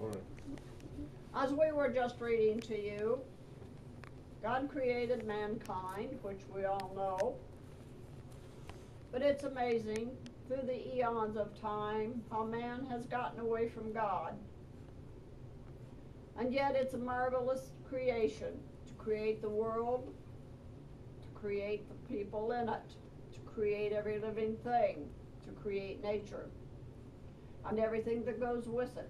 Morning. As we were just reading to you, God created mankind, which we all know. But it's amazing through the eons of time how man has gotten away from God. And yet it's a marvelous creation to create the world, to create the people in it, to create every living thing, to create nature, and everything that goes with it.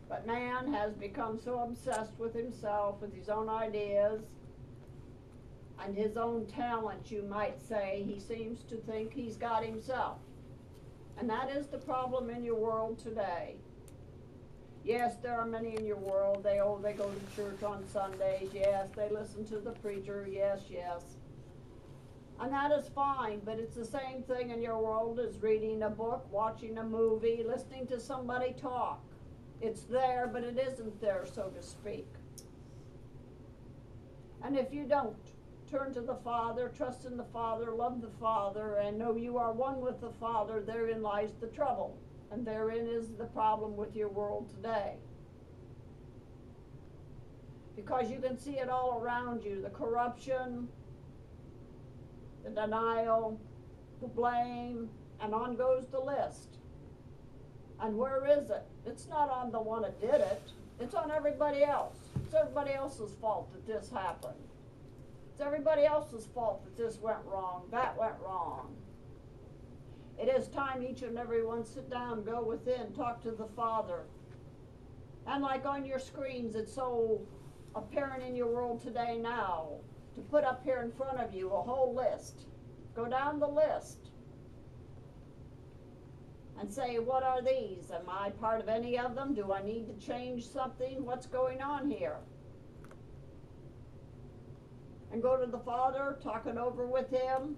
But man has become so obsessed with himself, with his own ideas, and his own talents, you might say. He seems to think he's got himself. And that is the problem in your world today. Yes, there are many in your world. They go to church on Sundays. Yes, they listen to the preacher. Yes, yes. And that is fine, but it's the same thing in your world as reading a book, watching a movie, listening to somebody talk. It's there, but it isn't there, so to speak. And if you don't turn to the Father, trust in the Father, love the Father, and know you are one with the Father, therein lies the trouble. And therein is the problem with your world today. Because you can see it all around you, the corruption, the denial, the blame, and on goes the list. And where is it? It's not on the one that did it. It's on everybody else. It's everybody else's fault that this happened. It's everybody else's fault that this went wrong, that went wrong. It is time each and every one sit down, go within, talk to the Father. And like on your screens, it's so apparent in your world today now, to put up here in front of you a whole list. Go down the list and say, what are these? Am I part of any of them? Do I need to change something? What's going on here? And go to the Father, talk it over with Him,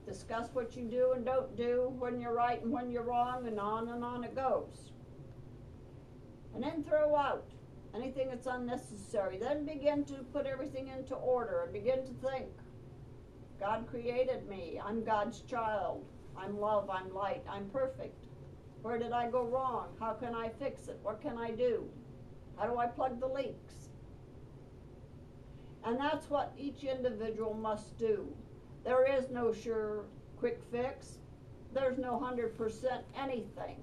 discuss what you do and don't do, when you're right and when you're wrong, and on it goes. And then throw out anything that's unnecessary. Then begin to put everything into order and begin to think. God created me. I'm God's child. I'm love. I'm light. I'm perfect. Where did I go wrong? How can I fix it? What can I do? How do I plug the leaks? And that's what each individual must do. There is no sure quick fix. There's no 100% anything.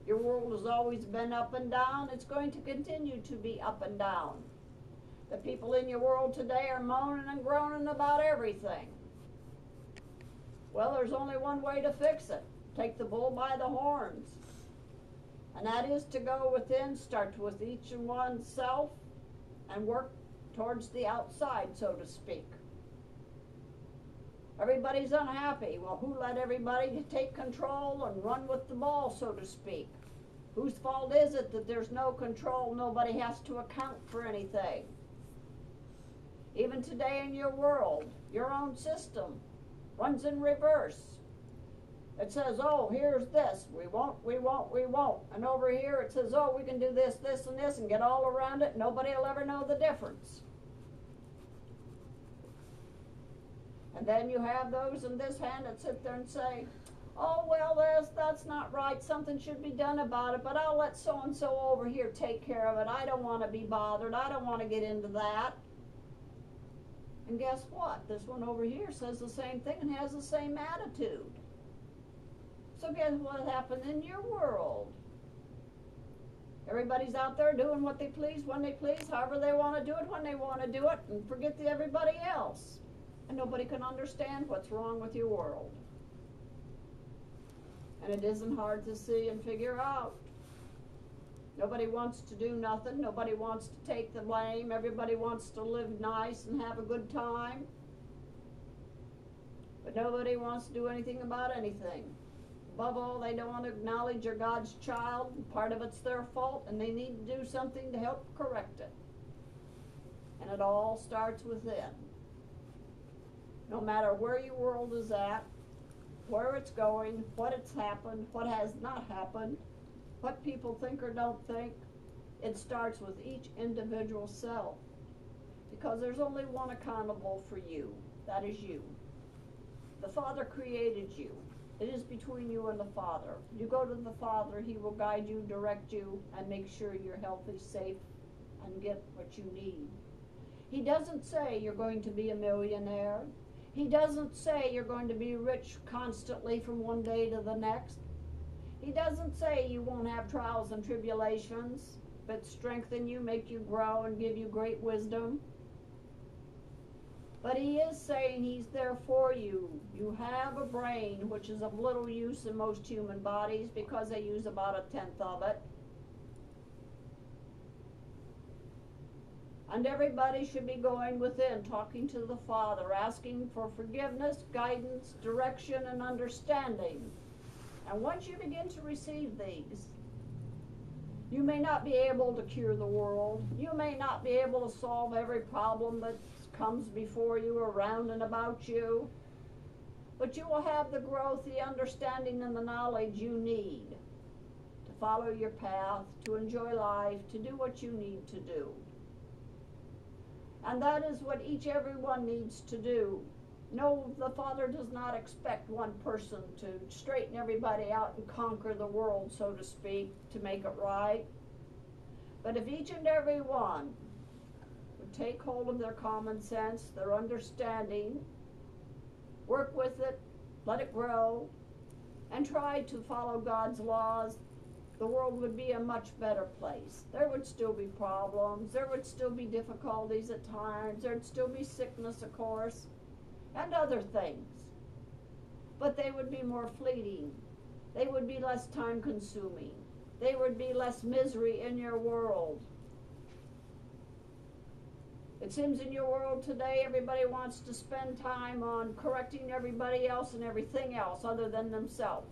Your world has always been up and down. It's going to continue to be up and down. The people in your world today are moaning and groaning about everything. Well, there's only one way to fix it. Take the bull by the horns. And that is to go within, start with each and one's self, and work towards the outside, so to speak. Everybody's unhappy. Well, who let everybody take control and run with the ball, so to speak? Whose fault is it that there's no control? Nobody has to account for anything. Even today in your world, your own system runs in reverse. It says, oh, here's this. We won't. And over here it says, oh, we can do this, this, and this, and get all around it. Nobody will ever know the difference. And then you have those in this hand that sit there and say, oh, well, that's not right. Something should be done about it, but I'll let so-and-so over here take care of it. I don't want to be bothered. I don't want to get into that. And guess what? This one over here says the same thing and has the same attitude. So guess what happened in your world? Everybody's out there doing what they please, when they please, however they want to do it, when they want to do it, and forget everybody else. And nobody can understand what's wrong with your world. And it isn't hard to see and figure out. Nobody wants to do nothing. Nobody wants to take the blame. Everybody wants to live nice and have a good time. But nobody wants to do anything about anything. Above all, they don't want to acknowledge you're God's child. Part of it's their fault, and they need to do something to help correct it. And it all starts within. No matter where your world is at, where it's going, what has happened, what has not happened, what people think or don't think, it starts with each individual self. Because there's only one accountable for you. That is you. The Father created you. It is between you and the Father. You go to the Father, He will guide you, direct you, and make sure you're healthy, safe, and get what you need. He doesn't say you're going to be a millionaire. He doesn't say you're going to be rich constantly from one day to the next. He doesn't say you won't have trials and tribulations, but strengthen you, make you grow, and give you great wisdom. But He is saying He's there for you. You have a brain, which is of little use in most human bodies because they use about 1/10 of it. And everybody should be going within, talking to the Father, asking for forgiveness, guidance, direction, and understanding. And once you begin to receive these, you may not be able to cure the world. You may not be able to solve every problem that comes before you, around and about you. But you will have the growth, the understanding, and the knowledge you need to follow your path, to enjoy life, to do what you need to do. And that is what everyone needs to do. No, the Father does not expect one person to straighten everybody out and conquer the world, so to speak, to make it right. But if each and every one would take hold of their common sense, their understanding, work with it, let it grow, and try to follow God's laws, the world would be a much better place. There would still be problems, there would still be difficulties at times, there'd still be sickness, of course, and other things. But they would be more fleeting. They would be less time consuming. There would be less misery in your world. It seems in your world today everybody wants to spend time on correcting everybody else and everything else other than themselves.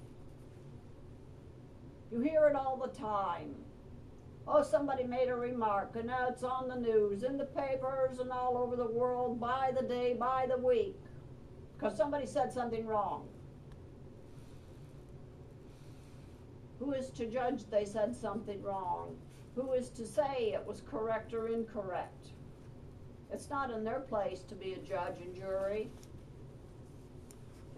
You hear it all the time. Oh, somebody made a remark, and now it's on the news, in the papers, and all over the world, by the day, by the week, because somebody said something wrong. Who is to judge they said something wrong? Who is to say it was correct or incorrect? It's not in their place to be a judge and jury.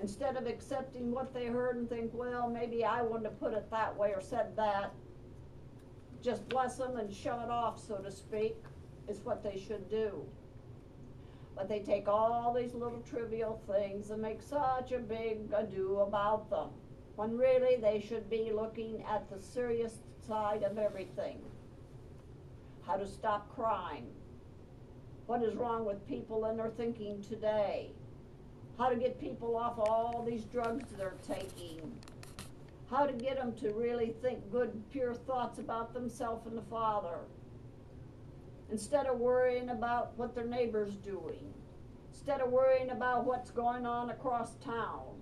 Instead of accepting what they heard and think, well, maybe I wouldn't have put it that way or said that, just bless them and shove it off, so to speak, is what they should do. But they take all these little trivial things and make such a big ado about them, when really they should be looking at the serious side of everything. How to stop crime. What is wrong with people and their thinking today? How to get people off all these drugs they're taking. How to get them to really think good, pure thoughts about themselves and the Father, instead of worrying about what their neighbor's doing, instead of worrying about what's going on across town.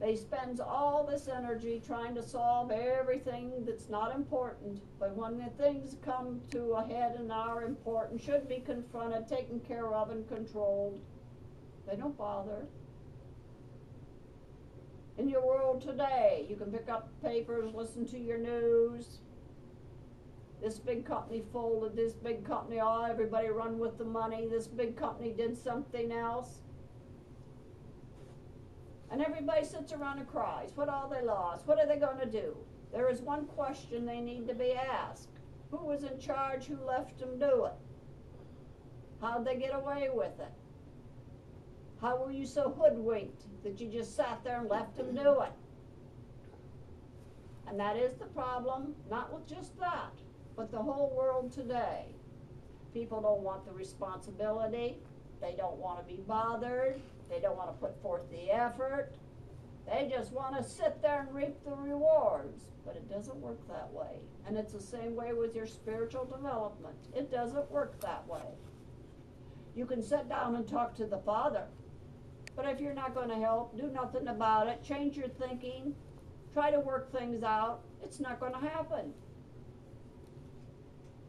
They spend all this energy trying to solve everything that's not important, but when the things come to a head and are important, should be confronted, taken care of, and controlled, they don't bother. In your world today, you can pick up papers, listen to your news. This big company folded, this big company, oh, everybody run with the money, this big company did something else. And everybody sits around and cries. What all they lost? What are they going to do? There is one question they need to be asked. Who was in charge? Who left them do it? How'd they get away with it? How were you so hoodwinked that you just sat there and left them do it? And that is the problem, not with just that, but the whole world today. People don't want the responsibility. They don't want to be bothered. They don't want to put forth the effort. They just want to sit there and reap the rewards. But it doesn't work that way. And it's the same way with your spiritual development. It doesn't work that way. You can sit down and talk to the Father. But if you're not going to help, do nothing about it, change your thinking, try to work things out, it's not going to happen.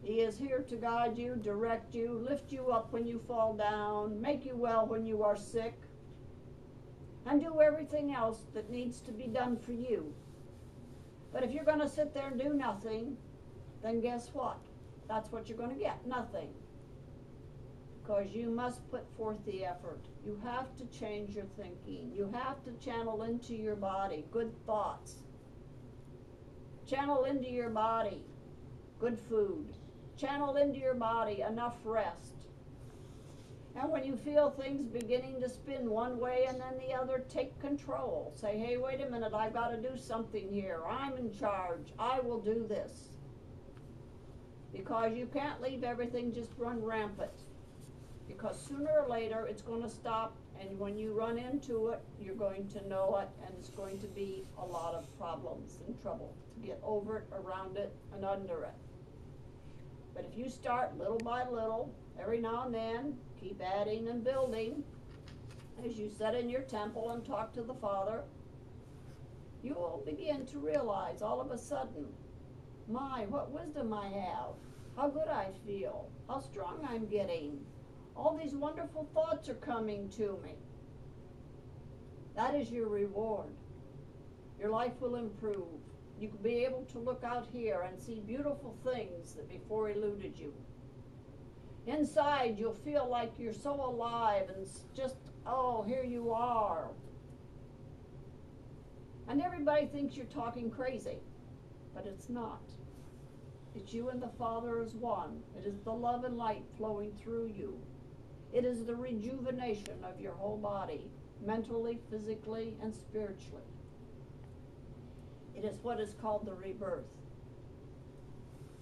He is here to guide you, direct you, lift you up when you fall down, make you well when you are sick, and do everything else that needs to be done for you. But if you're going to sit there and do nothing, then guess what? That's what you're going to get, nothing. because you must put forth the effort. You have to change your thinking. You have to channel into your body good thoughts. Channel into your body good food. Channel into your body enough rest. And when you feel things beginning to spin one way and then the other, take control. Say, hey, wait a minute, I've got to do something here. I'm in charge. I will do this. Because you can't leave everything just run rampant. Because sooner or later it's going to stop, and when you run into it, you're going to know it, and it's going to be a lot of problems and trouble to get over it, around it, and under it. But if you start little by little, every now and then, keep adding and building, as you sit in your temple and talk to the Father, you will begin to realize all of a sudden, my, what wisdom I have, how good I feel, how strong I'm getting. All these wonderful thoughts are coming to me. That is your reward. Your life will improve. You will be able to look out here and see beautiful things that before eluded you. Inside, you'll feel like you're so alive and just, oh, here you are. And everybody thinks you're talking crazy, but it's not. It's you and the Father as one. It is the love and light flowing through you. It is the rejuvenation of your whole body, mentally, physically, and spiritually. It is what is called the rebirth.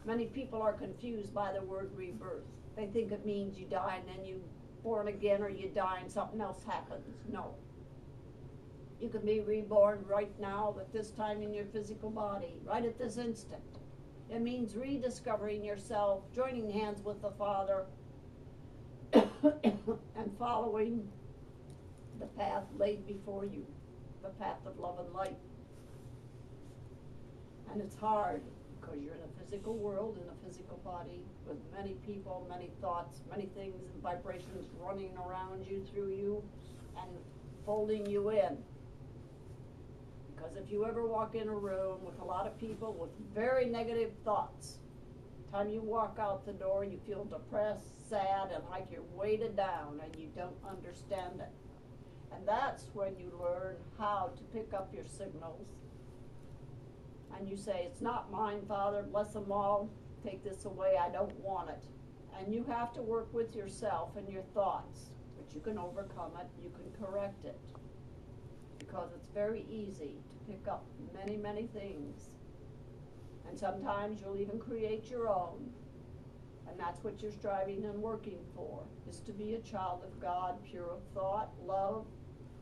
Many people are confused by the word rebirth. They think it means you die and then you born again, or you die and something else happens. No. You can be reborn right now, at this time in your physical body, right at this instant. It means rediscovering yourself, joining hands with the Father, and following the path laid before you, the path of love and light. And it's hard because you're in a physical world, in a physical body, with many people, many thoughts, many things and vibrations running around you, through you, and folding you in. Because if you ever walk in a room with a lot of people with very negative thoughts, the time you walk out the door, you feel depressed, sad, and like you're weighted down, and you don't understand it. And that's when you learn how to pick up your signals. And you say, it's not mine, Father, bless them all, take this away, I don't want it. And you have to work with yourself and your thoughts, but you can overcome it, you can correct it. Because it's very easy to pick up many, many things. And sometimes you'll even create your own. And that's what you're striving and working for, is to be a child of God, pure of thought, love,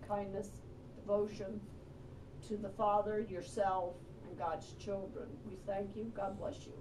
kindness, devotion to the Father, yourself, and God's children. We thank you. God bless you.